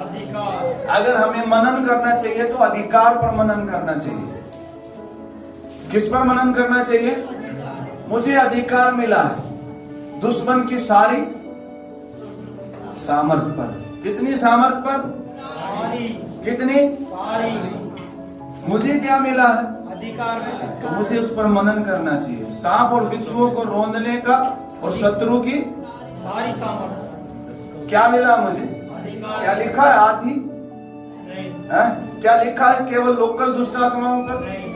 अधिकार। अगर हमें मनन करना चाहिए तो अधिकार पर मनन करना चाहिए। किस पर मनन करना चाहिए? मुझे अधिकार मिला है दुश्मन की सारी सामर्थ पर। कितनी सामर्थ पर? सारी। कितनी? सारी। मुझे क्या मिला है? अधिकार। तो मुझे उस पर मनन करना चाहिए। सांप और बिच्छुओं को रौंदने का और शत्रु की सारी सामर्थ। क्या मिला मुझे? अधिकार। क्या लिखा है? आधी नहीं। क्या लिखा है? केवल लोकल दुष्ट आत्माओं पर नहीं,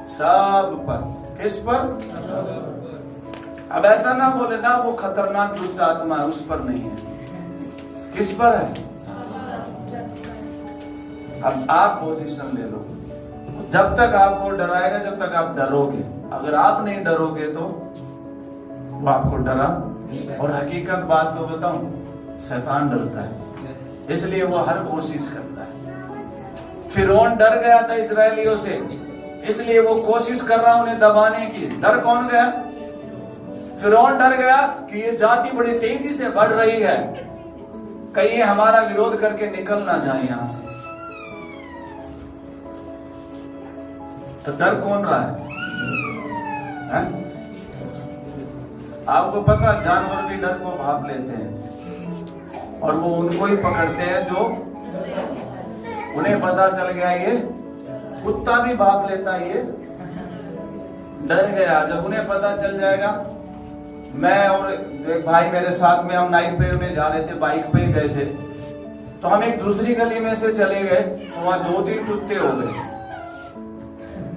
सब पर। किस पर? अब ऐसा ना बोले ना वो खतरनाक दुष्ट आत्मा है, उस पर नहीं है। किस पर है? अब आप पोजीशन ले लो। जब तक आपको डराएगा, जब तक आप डरोगे, अगर आप नहीं डरोगे तो वो आपको डरा। और हकीकत बात तो बताऊं, शैतान डरता है, इसलिए वो हर कोशिश करता है। फिरौन डर गया था इजरायलियों से, इसलिए वो कोशिश कर रहा उन्हें दबाने की। डर कौन गया? फिरौन डर गया कि ये जाति बड़ी तेजी से बढ़ रही है, कहीं ये हमारा विरोध करके निकल ना जाए यहां से। तो डर कौन रहा है? आपको पता, जानवर भी डर को भाप लेते हैं और वो उनको ही पकड़ते हैं जो उन्हें पता चल गया ये कुत्ता भी भाप लेता है, ये डर गया। जब उन्हें पता चल जाएगा, मैं और एक भाई मेरे साथ में, हम नाइट प्रेयर में जा रहे थे, बाइक पे ही गए थे, तो हम एक दूसरी गली में से चले गए तो वहां 2-3 कुत्ते हो गए,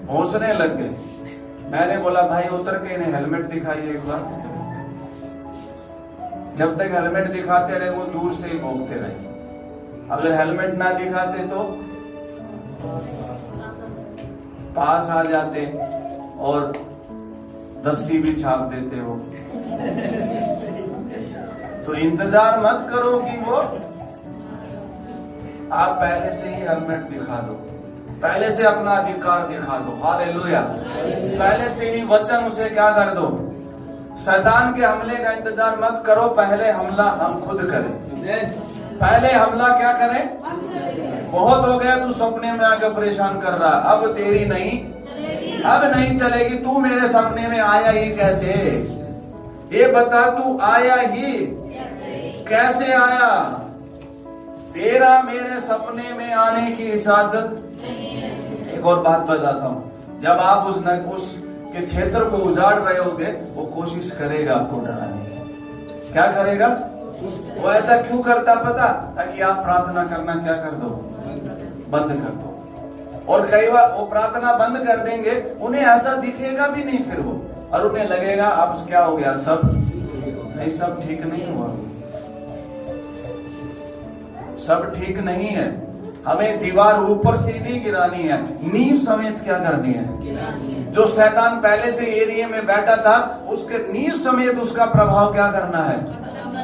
भौंकने लग गए। मैंने बोला भाई उतर के इन्हें हेलमेट दिखाइए एक बार। जब तक हेलमेट दिखाते रहे वो दूर से ही भौंकते रहे। अगर हेलमेट ना दिखाते तो पास आ जाते और दस्सी भी छाप देते हो। तो इंतजार मत करो कि वो, आप पहले से ही हेलमेट दिखा दो, पहले से अपना अधिकार दिखा दो। हालेलुया। पहले से ही वचन उसे क्या कर दो। शैतान के हमले का इंतजार मत करो, पहले हमला हम खुद करें। पहले हमला क्या करें? बहुत हो गया तू सपने में आकर परेशान कर रहा, अब तेरी नहीं, अब नहीं चलेगी। तू मेरे सपने में आया ही कैसे? ये बता, तू आया ही कैसे आया? तेरा मेरे सपने में आने की इजाजत। एक और बात बताता हूं, जब आप उस के क्षेत्र को उजाड़ रहे होगे, वो कोशिश करेगा आपको डराने की। क्या करेगा वो? ऐसा क्यों करता पता? ताकि आप प्रार्थना करना क्या कर दो, बंद कर दो। और कई बार वो प्रार्थना बंद कर देंगे, उन्हें ऐसा दिखेगा भी नहीं फिर वो, और उन्हें लगेगा अब क्या हो गया, सब नहीं, सब ठीक नहीं हुआ, सब ठीक नहीं है। हमें दीवार ऊपर से नहीं गिरानी है, नींव समेत क्या करनी है। जो शैतान पहले से एरिया में बैठा था, उसके नींव समेत उसका प्रभाव क्या करना है,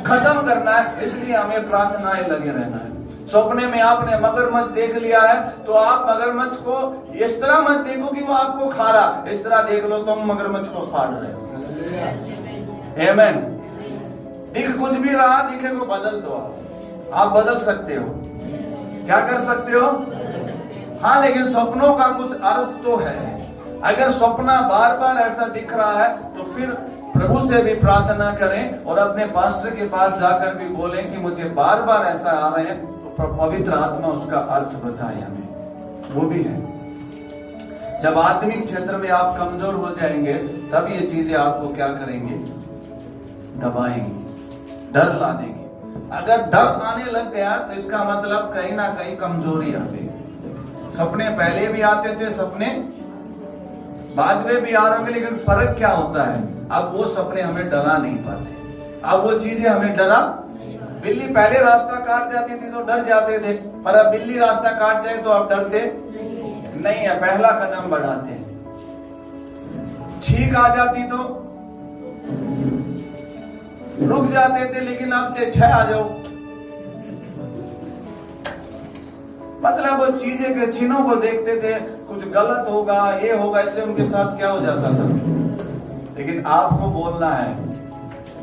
खत्म करना है। इसलिए हमें प्रार्थनाएं लगे रहना है। सपने में आपने मगरमच्छ देख लिया है तो आप मगरमच्छ को इस तरह मत देखो कि वो आपको खा रहा, इस तरह देख लो तुम मगरमच्छ को फाड़ रहे हो। आमीन। दिख कुछ भी रहा, दिखे को बदल दो। आप बदल सकते हो, क्या कर सकते हो? हाँ, लेकिन सपनों का कुछ अर्थ तो है। अगर सपना बार बार ऐसा दिख रहा है तो फिर प्रभु से भी प्रार्थना करें और अपने पास्टर के पास जाकर भी बोलें कि मुझे बार बार ऐसा आ रहे हैं, तो पवित्र आत्मा उसका अर्थ बताए हमें, वो भी है। जब आत्मिक क्षेत्र में आप कमजोर हो जाएंगे तब ये चीजें आपको क्या करेंगे, दबाएंगी, डर ला देंगे। अगर डर आने लग गया तो इसका मतलब कहीं ना कहीं कमजोरी आ गई। सपने पहले भी आते थे, सपने बाद में भी आ रहे होंगे, लेकिन फर्क क्या होता है, अब वो सपने हमें डरा नहीं पाते, अब वो चीजें हमें डरा। बिल्ली पहले रास्ता काट जाती थी तो डर जाते थे, पर अब बिल्ली रास्ता काट जाए तो अब डरते नहीं है, पहला कदम बढ़ाते हैं। छींक आ जाती तो रुक जाते थे, लेकिन अब छह आ जाओ, मतलब वो चीजें के चिन्हों को देखते थे, कुछ गलत होगा, ये होगा, इसलिए उनके साथ क्या हो जाता था। लेकिन आपको बोलना है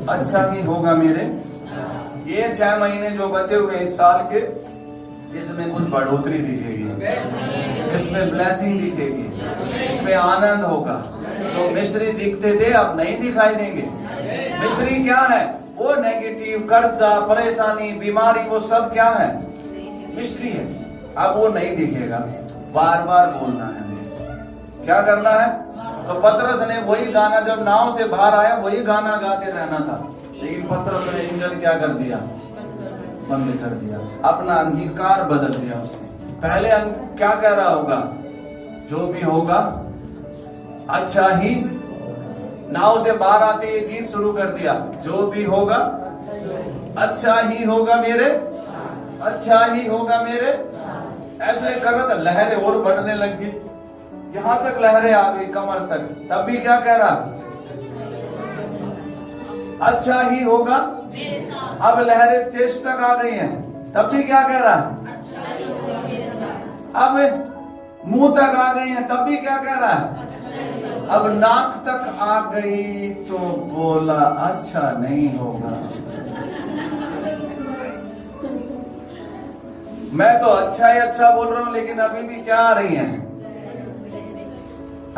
अच्छा ही होगा मेरे। ये 6 महीने जो बचे हुए इस साल के, इसमें कुछ बढ़ोतरी दिखेगी, इसमें ब्लेसिंग दिखेगी, इसमें आनंद होगा। जो मिस्री दिखते थे अब नहीं दिखाई देंगे। मिस्री क्या है, वो नेगेटिव, कर्जा, परेशानी, बीमारी, वो सब क्या है, मिस्री है। अब वो नहीं दिखेगा, बार बार बोलना है हमें। क्या करना है, तो पतरस ने वही गाना, जब नाव से बाहर आया वही गाना गाते रहना था, लेकिन पतरस ने इंजन क्या कर दिया, बंद कर दिया, अपना अंगीकार बदल दिया उसने। पहले क्या कह रहा होगा, जो भी होगा अच्छा ही। नाव से बाहर आते ये गीत शुरू कर दिया, जो भी होगा अच्छा ही होगा मेरे, अच्छा ही होगा मेरे। ऐसे कर रहा था, लहरें और बढ़ने लग गई, यहां तक लहरें आ गई कमर तक, तब भी क्या कह रहा, अच्छा ही होगा। अब लहरें चेस्ट तक आ गई हैं, तब भी क्या कह रहा, अब मुंह तक आ गई हैं, तब भी क्या कह रहा है, अब नाक तक आ गई तो बोला अच्छा नहीं होगा। मैं तो अच्छा ही अच्छा बोल रहा हूं, लेकिन अभी भी क्या आ रही है।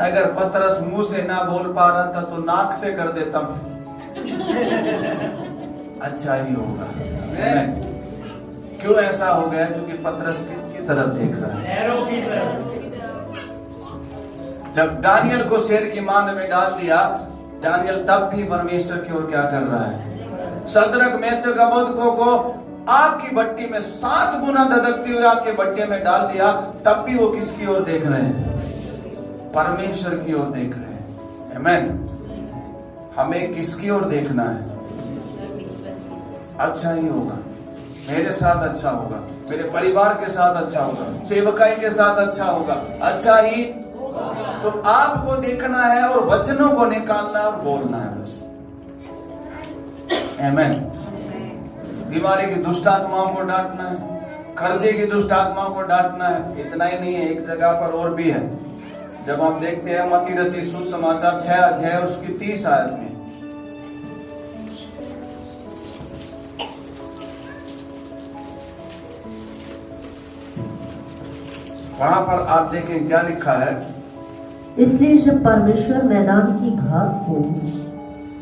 अगर पतरस मुंह से ना बोल पा रहा था तो नाक से कर देता, अच्छा ही होगा। क्यों ऐसा हो गया, क्योंकि पतरस किसकी तरफ देख रहा है। जब दानियल को शेर की मांद में डाल दिया, दानियल तब भी परमेश्वर की ओर क्या कर रहा है। सदरक मेशक अबेदनगो को आग की भट्टी में 7 गुना धधकती हुई आग के भट्टे में डाल दिया, तब भी वो किसकी ओर देख रहे हैं, परमेश्वर की ओर देख रहे हैं। आमीन। हमें किसकी ओर देखना है, अच्छा ही होगा, मेरे साथ अच्छा होगा, मेरे परिवार के साथ अच्छा होगा, सेवकाई के साथ अच्छा होगा, अच्छा ही। तो आपको देखना है और वचनों को निकालना और बोलना है बस। आमीन। बीमारी की दुष्ट आत्माओं को डांटना है, कर्जे की दुष्ट आत्माओं को डांटना है। इतना ही नहीं है, एक जगह पर और भी है। जब हम देखते हैं मत्ती रचित सुसमाचार 6 अध्याय उसकी 30 आयत में, वहां पर आप देखें क्या लिखा है। इसलिए जब परमेश्वर मैदान की घास को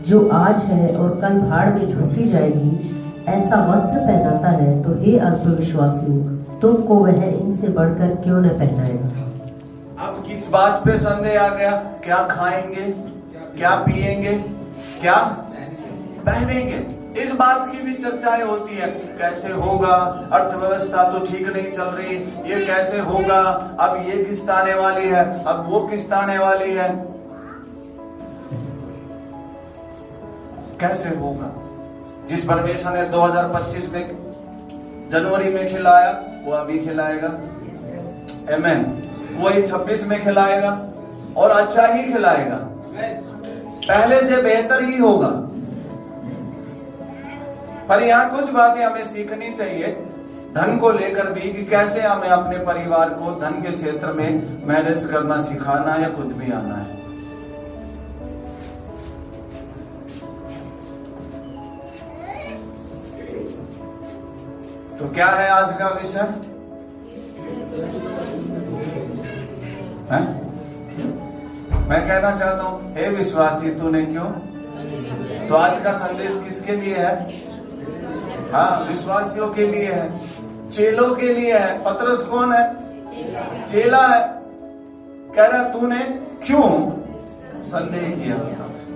जो आज है और कल भाड़ में झोंकी जाएगी ऐसा वस्त्र पहनाता है, तो हे अल्पविश्वासियों, तुमको वह इनसे बढ़कर क्यों न पहनाएगा। अब किस बात पे संदेह आ गया, क्या खाएंगे, क्या पिएंगे, क्या पहनेंगे, इस बात की भी चर्चाएं होती है। कैसे होगा, अर्थव्यवस्था तो ठीक नहीं चल रही, ये कैसे होगा, अब ये किस्त आने वाली है, अब वो किस्त आने वाली है, कैसे होगा। जिस परमेश्वर ने 2025 में जनवरी में खिलाया वो अभी खिलाएगा। आमीन। वही 26 में खिलाएगा और अच्छा ही खिलाएगा, पहले से बेहतर ही होगा। पर यहाँ कुछ बातें हमें सीखनी चाहिए धन को लेकर भी, कि कैसे हमें अपने परिवार को धन के क्षेत्र में मैनेज करना सिखाना है, खुद भी आना है। तो क्या है आज का विषय है? मैं कहना चाहता हूं, हे विश्वासी तूने क्यों। तो आज का संदेश किसके लिए है? हाँ, विश्वासियों के लिए है। चेलों के लिए है। पतरस कौन है? चेला है। कह रहा तूने क्यों संदेह किया?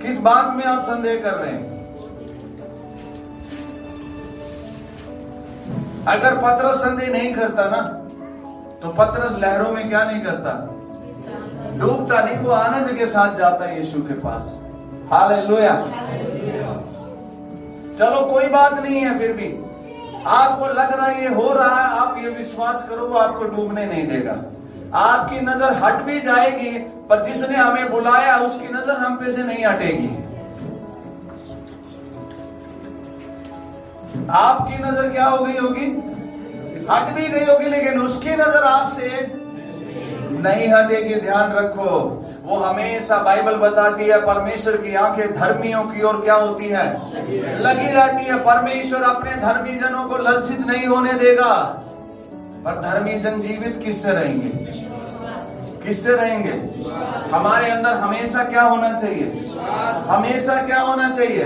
किस बात में आप संदेह कर रहे हैं? अगर पतरस संदेह नहीं करता ना, तो पतरस लहरों में क्या नहीं करता? डूबता नहीं, वो आनंद के साथ जाता यीशु के पास। हालेलुया। चलो कोई बात नहीं है, फिर भी आपको लग रहा है ये हो रहा है, आप ये विश्वास करो वो आपको डूबने नहीं देगा। आपकी नजर हट भी जाएगी, पर जिसने हमें बुलाया उसकी नजर हम पे से नहीं हटेगी। आपकी नजर क्या हो गई होगी? हट भी गई होगी, लेकिन उसकी नजर आपसे नहीं हटेगी। ध्यान रखो, वो हमेशा बाइबल बताती है परमेश्वर की आंखें धर्मियों की ओर क्या होती है? लगी रहती है। परमेश्वर अपने धर्मी जनों को लज्जित नहीं होने देगा। पर धर्मी जन जीवित किससे रहेंगे? किससे रहेंगे? हमारे अंदर हमेशा क्या होना चाहिए? हमेशा क्या होना चाहिए?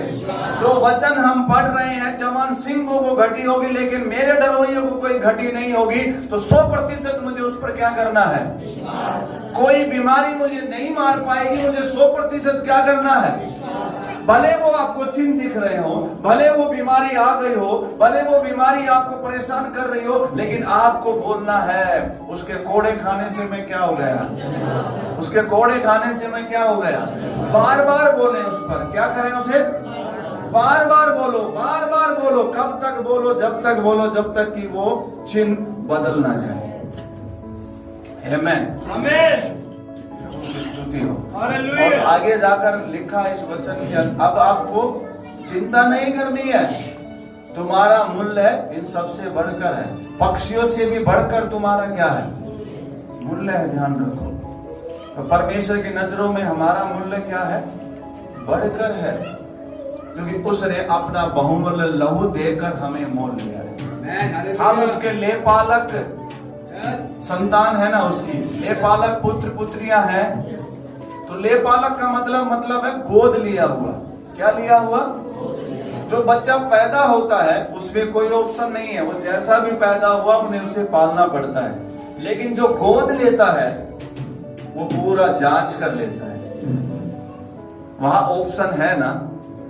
जो वचन हम पढ़ रहे हैं, जवान सिंहों को घटी होगी लेकिन मेरे डरवैयों को कोई घटी नहीं होगी, तो 100% मुझे उस पर क्या करना है? कोई बीमारी मुझे नहीं मार पाएगी। मुझे 100% क्या करना है? भले वो आपको चिन्ह दिख रहे हो, भले वो बीमारी आ गई हो, भले वो बीमारी आपको परेशान कर रही हो, लेकिन आपको बोलना है उसके कोड़े खाने से मैं क्या हो गया? उसके कोड़े खाने से मैं क्या हो गया? बार बार बोले उस पर, क्या करें उसे? बार बार बोलो, बार बार बोलो। कब तक बोलो? जब तक बोलो जब तक कि वो चिन्ह बदल ना जाए। आमीन, आमीन। स्तुति हो। और आगे जाकर लिखा इस वचन के अब आपको चिंता नहीं करनी है। तुम्हारा मूल्य इन सबसे बढ़कर है, पक्षियों से भी बढ़कर तुम्हारा क्या है? मूल्य है। ध्यान रखो, तो परमेश्वर की नजरों में हमारा मूल्य क्या है? बढ़कर है, क्योंकि उसने अपना बहुमूल्य लहू देकर हमें मोल लिया है। हम उसके लेपालक संतान है ना, उसकी लेपालक पुत्र पुत्रियां हैं। तो लेपालक का मतलब है गोद लिया हुआ। क्या लिया हुआ? जो बच्चा पैदा होता है उसमें कोई ऑप्शन नहीं है, वो जैसा भी पैदा हुआ उन्हें उसे पालना पड़ता है। लेकिन जो गोद लेता है वो पूरा जांच कर लेता है। वहां ऑप्शन है ना,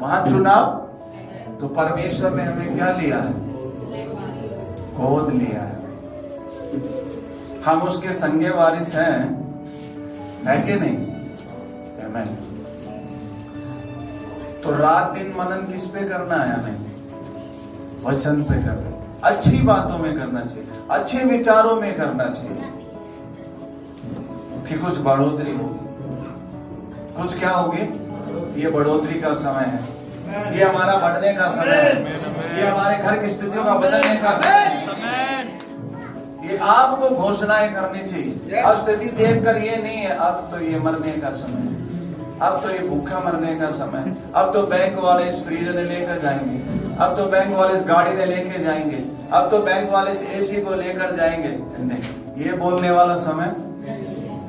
वहां चुनाव। तो परमेश्वर ने हमें क्या लिया है? गोद लिया है। हम उसके संगे वारिस हैं, है कि नहीं? आमीन। तो रात दिन मनन किस पे करना है हमें? वचन पे करना है। अच्छी बातों में करना चाहिए, अच्छे विचारों में करना चाहिए कि कुछ बढ़ोतरी होगी। कुछ क्या होगी? ये बढ़ोतरी का समय है, ये हमारा बढ़ने का समय है, ये हमारे घर की स्थितियों का बदलने का समय है। ये आपको घोषणाएं करनी चाहिए। अब स्थिति देखकर ये नहीं है अब तो ये मरने का समय है, अब तो ये भूखा मरने का समय है, अब तो बैंक वाले इस फ्रीज ने लेकर जाएंगे, अब तो बैंक वाले इस गाड़ी ने लेके जाएंगे, अब तो बैंक वाले इस एसी को लेकर जाएंगे। नहीं, ये बोलने वाला समय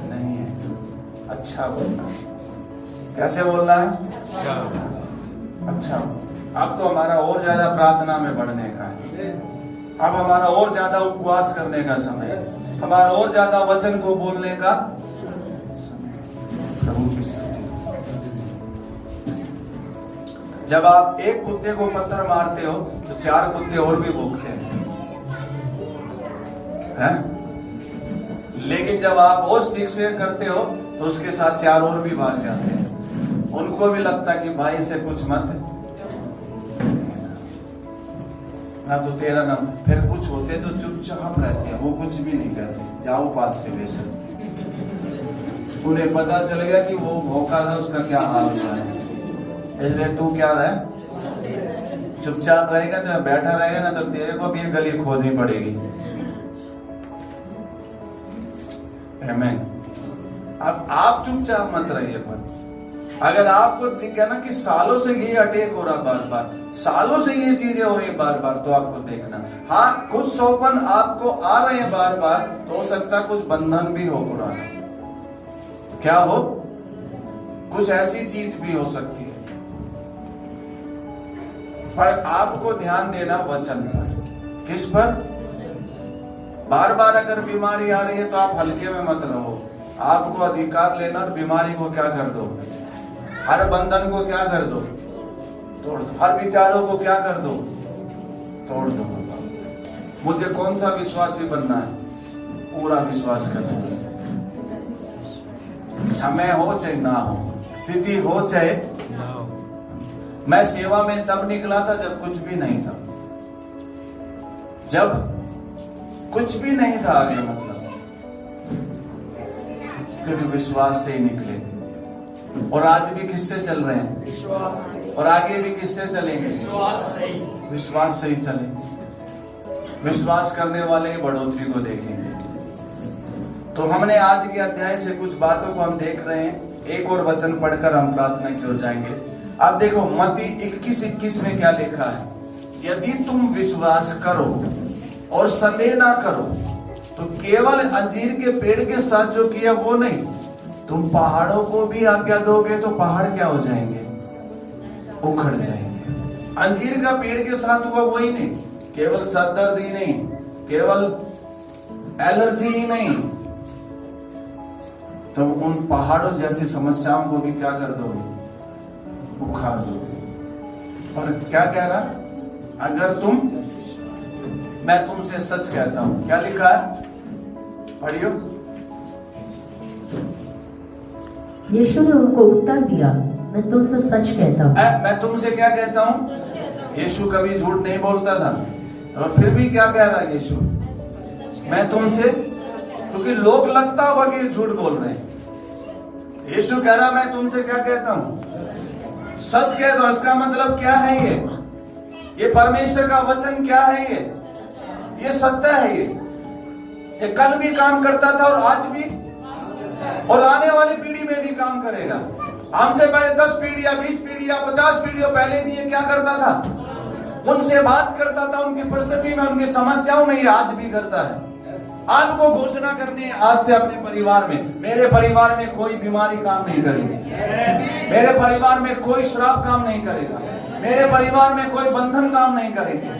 नहीं है। अच्छा बोलना है। कैसे बोलना है? अच्छा। अब तो हमारा और ज्यादा प्रार्थना में बढ़ने का है, अब हमारा और ज्यादा उपवास करने का समय है, हमारा और ज्यादा वचन को बोलने का समय। प्रभु की स्तुति। जब आप एक कुत्ते को पत्थर मारते हो तो 4 कुत्ते और भी भौंकते हैं? लेकिन जब आप वो स्टिक से करते हो तो उसके साथ 4 और भी भाग जाते हैं। उनको भी लगता कि भाई से कुछ मत ना, तो तेरा नाम। फिर कुछ होते तो चुपचाप रहते हैं, वो कुछ भी नहीं कहते, जाओ पास से वैसे। उन्हें पता चल गया कि वो भौंका था, उसका क्या हाल हुआ है। इसलिए तू क्या रहे, चुपचाप रहेगा, तो बैठा रहेगा ना, तो तेरे को भी गली खोदनी पड़ेगी। आमीन। अब आप चुपचाप मत रहिए, पर अगर आपको दिखे ना कि सालों से ये अटैक हो रहा बार बार, सालों से ये चीजें हो रही बार बार, तो आपको देखना, हाँ कुछ सौपन आपको आ रहे हैं बार बार, तो हो सकता कुछ बंधन भी हो पुराना। क्या हो? कुछ ऐसी चीज भी हो सकती है। पर आपको ध्यान देना वचन पर। किस पर? बार बार अगर बीमारी आ रही है तो आप हल्के में मत रहो। आपको अधिकार लेना और बीमारी को क्या कर दो, हर बंधन को क्या कर दो, तोड़ दो। हर विचारों को क्या कर दो, तोड़ दो। मुझे कौन सा विश्वासी बनना है? पूरा विश्वास करना है। समय हो चाहे ना हो, स्थिति हो चाहे ना हो। मैं सेवा में तब निकला था जब कुछ भी नहीं था, जब कुछ भी नहीं था आगे, मतलब क्योंकि विश्वास से ही निकले थे। और आज भी किससे चल रहे हैं? विश्वास। और आगे भी किससे चलेंगे? विश्वास से ही चलेंगे। विश्वास करने वाले ही बढ़ोतरी को देखेंगे। तो हमने आज के अध्याय से कुछ बातों को हम देख रहे हैं। एक और वचन पढ़कर हम प्रार्थना की ओर जाएंगे। अब देखो मत्ती 21:21 में क्या लिखा है, यदि तुम विश्वास करो और संदेह ना करो तो केवल अंजीर के पेड़ के साथ जो किया वो नहीं, तुम पहाड़ों को भी आज्ञा दोगे तो पहाड़ क्या हो जाएंगे? उखड़ जाएंगे। अंजीर का पेड़ के साथ हुआ वही नहीं, केवल सरदर्द ही नहीं, केवल एलर्जी ही नहीं, तो उन पहाड़ों जैसी समस्याओं को भी क्या कर दोगे? उखाड़ दोगे। और क्या कह रहा? अगर तुम, मैं तुमसे सच कहता हूं, क्या लिखा है? पढ़ियो। यीशु ने उनको उत्तर दिया, मैं तुमसे सच कहता हूँ। मैं तुमसे क्या कहता हूँ? यीशु कभी झूठ नहीं बोलता था। और फिर भी क्या कह रहा है यीशु? मैं तुमसे, क्योंकि लोग लगता होगा कि ये झूठ बोल रहे हैं। यीशु कह रहा मैं तुमसे क्या कहता हूँ? सच कहता हूँ। इसका मतलब क्या है? ये परमेश्वर का वचन क्या है? ये सत्य है। ये कल भी काम करता था और आज भी और आने वाली पीढ़ी में भी काम करेगा। हमसे पहले 10 पीढ़ियां, 20 पीढ़ियां, 50 पीढ़ियों पहले भी ये क्या करता था? उनसे बात करता था, उनकी परिस्थिति में, उनकी समस्याओं में। ये आज भी करता है। आपको घोषणा करनी है आज से अपने परिवार में, मेरे परिवार में कोई बीमारी काम नहीं करेगी, मेरे परिवार में कोई श्राप काम नहीं करेगा, मेरे परिवार में कोई बंधन काम नहीं करेगी।